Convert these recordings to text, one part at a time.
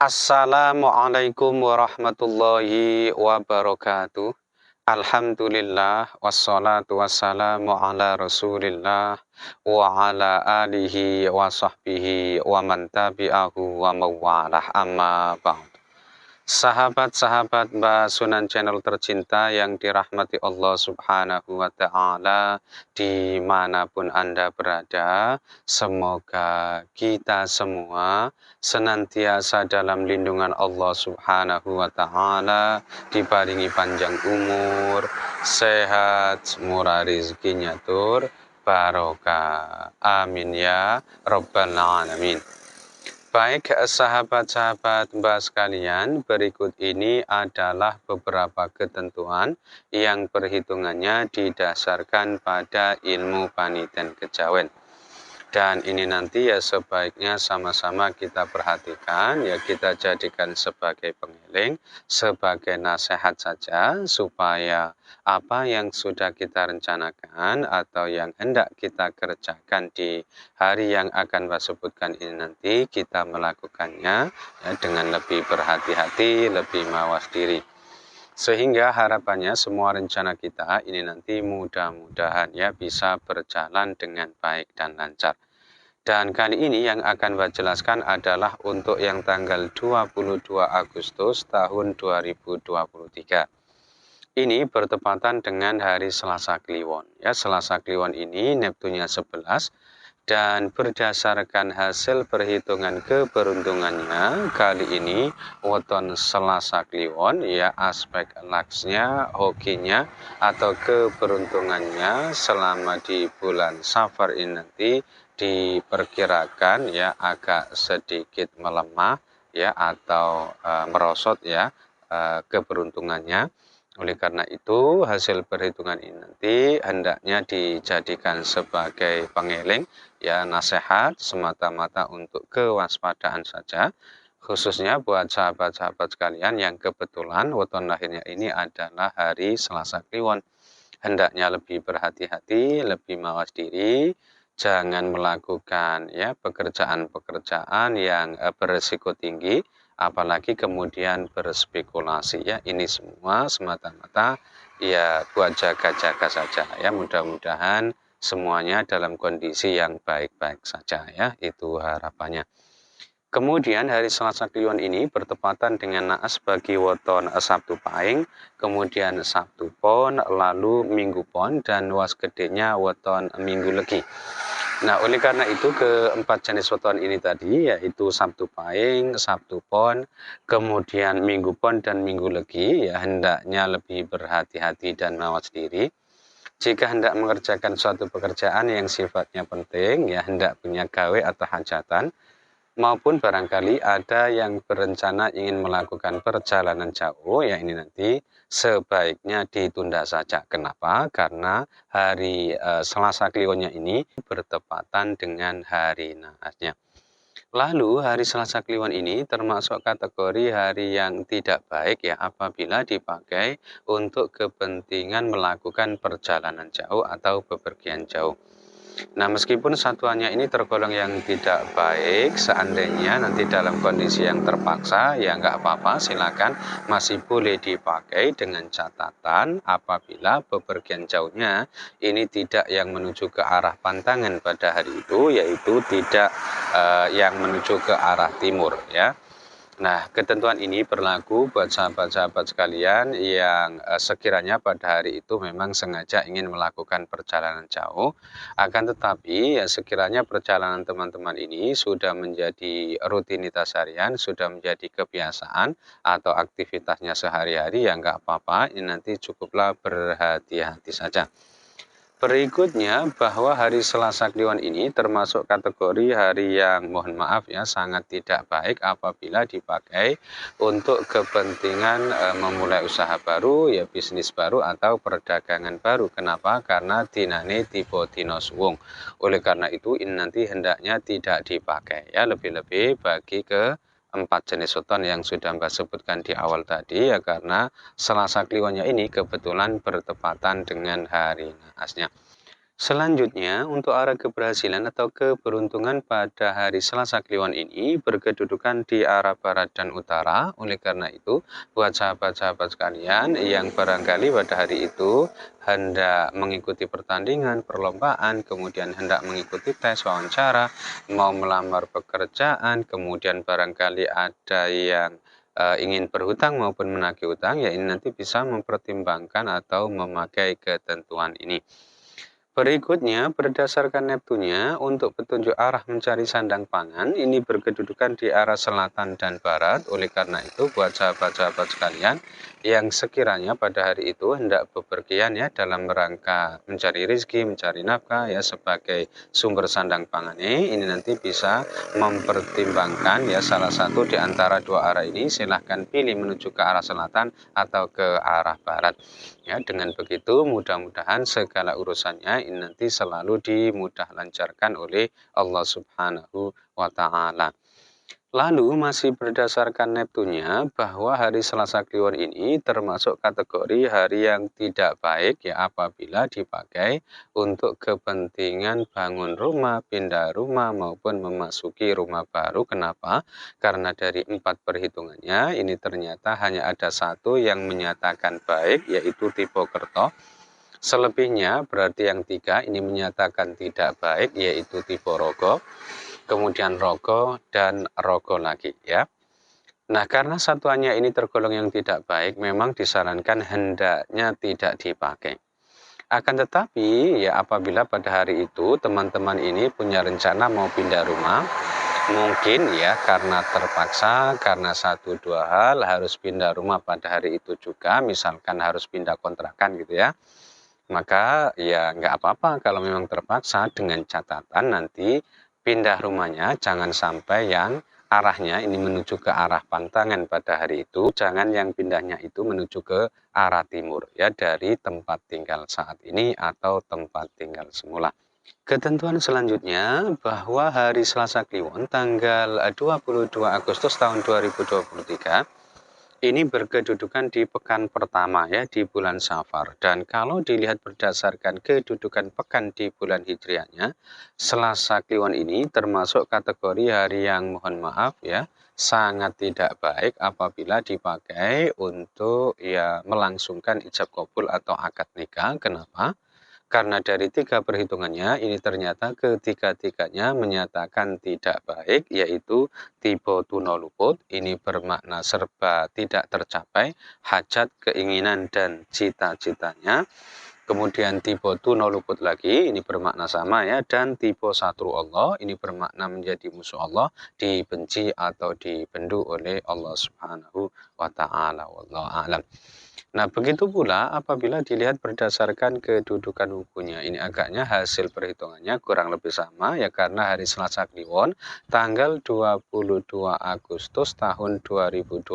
Assalamualaikum warahmatullahi wabarakatuh. Alhamdulillah wassalatu wassalamu ala Rasulillah wa ala alihi wa sahbihi wa man tabi'ahu wa mawalah amma ba'd. Sahabat-sahabat Sunan Channel tercinta yang dirahmati Allah Subhanahu wa Ta'ala, dimanapun Anda berada, semoga kita semua senantiasa dalam lindungan Allah Subhanahu wa Ta'ala, dibaringi panjang umur, sehat, murah rezekinya tur, barokah. Amin ya Rabbal Alamin. Baik sahabat-sahabat sekalian, berikut ini adalah beberapa ketentuan yang perhitungannya didasarkan pada ilmu paniten kejawen. Dan ini nanti ya sebaiknya sama-sama kita perhatikan, ya kita jadikan sebagai pengiling, sebagai nasihat saja, supaya apa yang sudah kita rencanakan atau yang hendak kita kerjakan di hari yang akan saya sebutkan ini nanti, kita melakukannya ya, dengan lebih berhati-hati, lebih mawas diri. Sehingga harapannya semua rencana kita ini nanti mudah-mudahan ya bisa berjalan dengan baik dan lancar. Dan kali ini yang akan saya jelaskan adalah untuk yang tanggal 22 Agustus tahun 2023. Ini bertepatan dengan hari Selasa Kliwon. Ya, Selasa Kliwon ini Neptunnya 11. Dan berdasarkan hasil perhitungan keberuntungannya, kali ini weton Selasa Kliwon, ya aspek laksnya, hokinya, atau keberuntungannya selama di bulan Safar ini nanti diperkirakan ya agak sedikit melemah ya atau merosot ya keberuntungannya. Oleh karena itu, hasil perhitungan ini nanti hendaknya dijadikan sebagai pengeling, ya nasihat semata-mata untuk kewaspadaan saja. Khususnya buat sahabat-sahabat sekalian yang kebetulan weton lahirnya ini adalah hari Selasa Kliwon. Hendaknya lebih berhati-hati, lebih mawas diri, jangan melakukan ya pekerjaan-pekerjaan yang beresiko tinggi, apalagi kemudian berspekulasi ya. Ini semua semata-mata ya buat jaga-jaga saja ya. Mudah-mudahan semuanya dalam kondisi yang baik-baik saja ya. Itu harapannya. Kemudian hari Selasa Kliwon ini bertepatan dengan naas bagi weton Sabtu Pahing, kemudian Sabtu Pon, lalu Minggu Pon, dan was gedenya weton Minggu Legi. Nah, oleh karena itu keempat jenis weton ini tadi, yaitu Sabtu Pahing, Sabtu Pon, kemudian Minggu Pon dan Minggu Legi, ya hendaknya lebih berhati-hati dan mawas diri. Jika hendak mengerjakan suatu pekerjaan yang sifatnya penting, ya hendak punya gawe atau hajatan, maupun barangkali ada yang berencana ingin melakukan perjalanan jauh, ya ini nanti sebaiknya ditunda saja. Kenapa? Karena hari Selasa Kliwonnya ini bertepatan dengan hari naasnya. Lalu hari Selasa Kliwon ini termasuk kategori hari yang tidak baik ya apabila dipakai untuk kepentingan melakukan perjalanan jauh atau bepergian jauh. Nah, meskipun satuannya ini tergolong yang tidak baik, seandainya nanti dalam kondisi yang terpaksa, ya nggak apa-apa, silakan masih boleh dipakai dengan catatan apabila bepergian jauhnya ini tidak yang menuju ke arah pantangan pada hari itu, yaitu tidak yang menuju ke arah timur ya. Nah, ketentuan ini berlaku buat sahabat-sahabat sekalian yang sekiranya pada hari itu memang sengaja ingin melakukan perjalanan jauh. Akan tetapi, ya sekiranya perjalanan teman-teman ini sudah menjadi rutinitas harian, sudah menjadi kebiasaan atau aktivitasnya sehari-hari, ya nggak apa-apa, ini nanti cukuplah berhati-hati saja. Berikutnya bahwa hari Selasa Kliwon ini termasuk kategori hari yang mohon maaf ya sangat tidak baik apabila dipakai untuk kepentingan memulai usaha baru ya bisnis baru atau perdagangan baru. Kenapa? Karena dinane tipe dino suwung. Oleh karena itu ini nanti hendaknya tidak dipakai ya, lebih-lebih bagi ke 4 jenis weton yang sudah Mbak sebutkan di awal tadi ya, karena Selasa Kliwonnya ini kebetulan bertepatan dengan hari naasnya. Selanjutnya, untuk arah keberhasilan atau keberuntungan pada hari Selasa Kliwon ini berkedudukan di arah barat dan utara. Oleh karena itu, buat sahabat-sahabat sekalian yang barangkali pada hari itu hendak mengikuti pertandingan, perlombaan, kemudian hendak mengikuti tes wawancara, mau melamar pekerjaan, kemudian barangkali ada yang ingin berhutang maupun menagih hutang, ya ini nanti bisa mempertimbangkan atau memakai ketentuan ini. Berikutnya, berdasarkan Neptunya, untuk petunjuk arah mencari sandang pangan, ini berkedudukan di arah selatan dan barat. Oleh karena itu, buat sahabat-sahabat sekalian, yang sekiranya pada hari itu hendak bepergian ya dalam rangka mencari rezeki, mencari nafkah ya sebagai sumber sandang pangannya, ini nanti bisa mempertimbangkan ya salah satu di antara dua arah ini, silahkan pilih menuju ke arah selatan atau ke arah barat. Ya, dengan begitu mudah-mudahan segala urusannya ini nanti selalu dimudah lancarkan oleh Allah Subhanahu wa taala. Lalu masih berdasarkan Neptunya bahwa hari Selasa Kliwon ini termasuk kategori hari yang tidak baik ya apabila dipakai untuk kepentingan bangun rumah, pindah rumah maupun memasuki rumah baru. Kenapa? Karena dari 4 perhitungannya ini ternyata hanya ada satu yang menyatakan baik yaitu tipe Kerto. Selebihnya berarti yang 3 ini menyatakan tidak baik yaitu tipe Rogo, kemudian Rogo dan Rogo lagi ya. Nah, karena satuannya ini tergolong yang tidak baik, memang disarankan hendaknya tidak dipakai. Akan tetapi, ya apabila pada hari itu teman-teman ini punya rencana mau pindah rumah, mungkin ya karena terpaksa, karena satu dua hal harus pindah rumah pada hari itu juga, misalkan harus pindah kontrakan gitu ya. Maka ya nggak apa-apa kalau memang terpaksa dengan catatan nanti pindah rumahnya jangan sampai yang arahnya ini menuju ke arah pantangan pada hari itu, jangan yang pindahnya itu menuju ke arah timur ya dari tempat tinggal saat ini atau tempat tinggal semula. Ketentuan selanjutnya bahwa hari Selasa Kliwon tanggal 22 Agustus tahun 2023 ini berkedudukan di pekan pertama ya di bulan Safar, dan kalau dilihat berdasarkan kedudukan pekan di bulan Hijriahnya, Selasa Kliwon ini termasuk kategori hari yang mohon maaf ya sangat tidak baik apabila dipakai untuk ya melangsungkan ijab kabul atau akad nikah. Kenapa? Karena dari 3 perhitungannya, ini ternyata ketiga-tiganya menyatakan tidak baik, yaitu tipe tuno luput. Ini bermakna serba tidak tercapai, hajat, keinginan, dan cita-citanya. Kemudian tipe tuno luput lagi, ini bermakna sama ya. Dan tipe satru Allah, ini bermakna menjadi musuh Allah, dibenci atau dibendu oleh Allah Subhanahu wa ta'ala. Wallahu a'lam. Nah, begitu pula apabila dilihat berdasarkan kedudukan wukunya. Ini agaknya hasil perhitungannya kurang lebih sama ya karena hari Selasa Kliwon tanggal 22 Agustus tahun 2023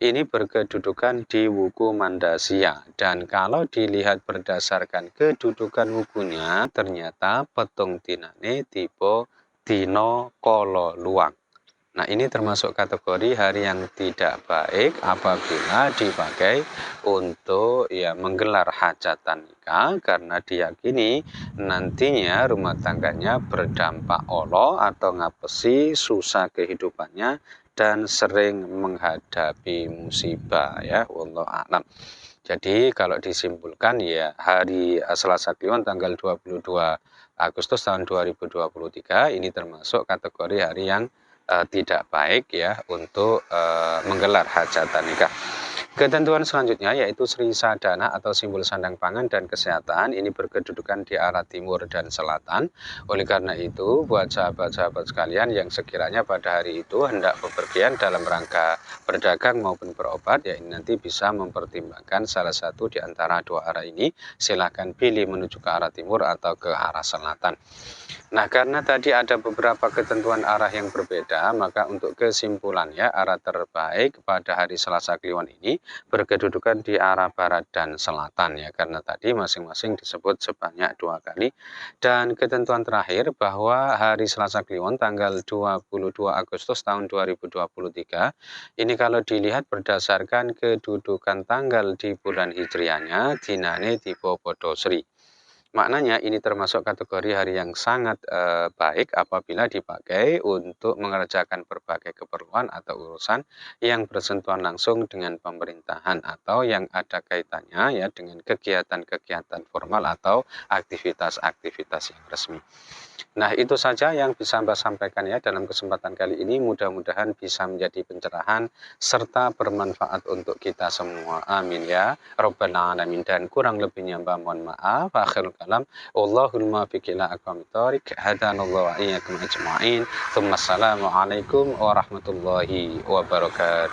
ini berkedudukan di wuku Mandasia. Dan kalau dilihat berdasarkan kedudukan wukunya ternyata petung tinane tipe Dino Kolo Luang. Nah, ini termasuk kategori hari yang tidak baik apabila dipakai untuk ya menggelar hajatan nikah karena diyakini nantinya rumah tangganya berdampak olo atau ngapesi susah kehidupannya dan sering menghadapi musibah ya wallahu a'lam. Jadi kalau disimpulkan ya hari Selasa Kliwon tanggal 22 Agustus tahun 2023 ini termasuk kategori hari yang tidak baik ya untuk menggelar hajatan nikah. Ketentuan selanjutnya yaitu Sri Sadana atau simbol sandang pangan dan kesehatan ini berkedudukan di arah timur dan selatan. Oleh karena itu, buat sahabat-sahabat sekalian yang sekiranya pada hari itu hendak bepergian dalam rangka berdagang maupun berobat, ya ini nanti bisa mempertimbangkan salah satu di antara dua arah ini. Silahkan pilih menuju ke arah timur atau ke arah selatan. Nah, karena tadi ada beberapa ketentuan arah yang berbeda, maka untuk kesimpulannya arah terbaik pada hari Selasa Kliwon ini berkedudukan di arah barat dan selatan ya, karena tadi masing-masing disebut sebanyak 2 kali. Dan ketentuan terakhir bahwa hari Selasa Kliwon tanggal 22 Agustus tahun 2023 ini kalau dilihat berdasarkan kedudukan tanggal di bulan Hijriahnya, dinane tipe Podosri. Maknanya ini termasuk kategori hari yang sangat, baik apabila dipakai untuk mengerjakan berbagai keperluan atau urusan yang bersentuhan langsung dengan pemerintahan atau yang ada kaitannya ya dengan kegiatan-kegiatan formal atau aktivitas-aktivitas yang resmi. Nah, itu saja yang bisa Mbak sampaikan ya dalam kesempatan kali ini. Mudah-mudahan bisa menjadi pencerahan serta bermanfaat untuk kita semua. Amin ya rabbal alamin. Dan kurang lebihnya Mbak mohon maaf. Akhirul kalam. Wallahul muwaffiq ila aqwamit thoriq. Hadanallahu wa iyyakum ajma'in. Assalamualaikum warahmatullahi wabarakatuh.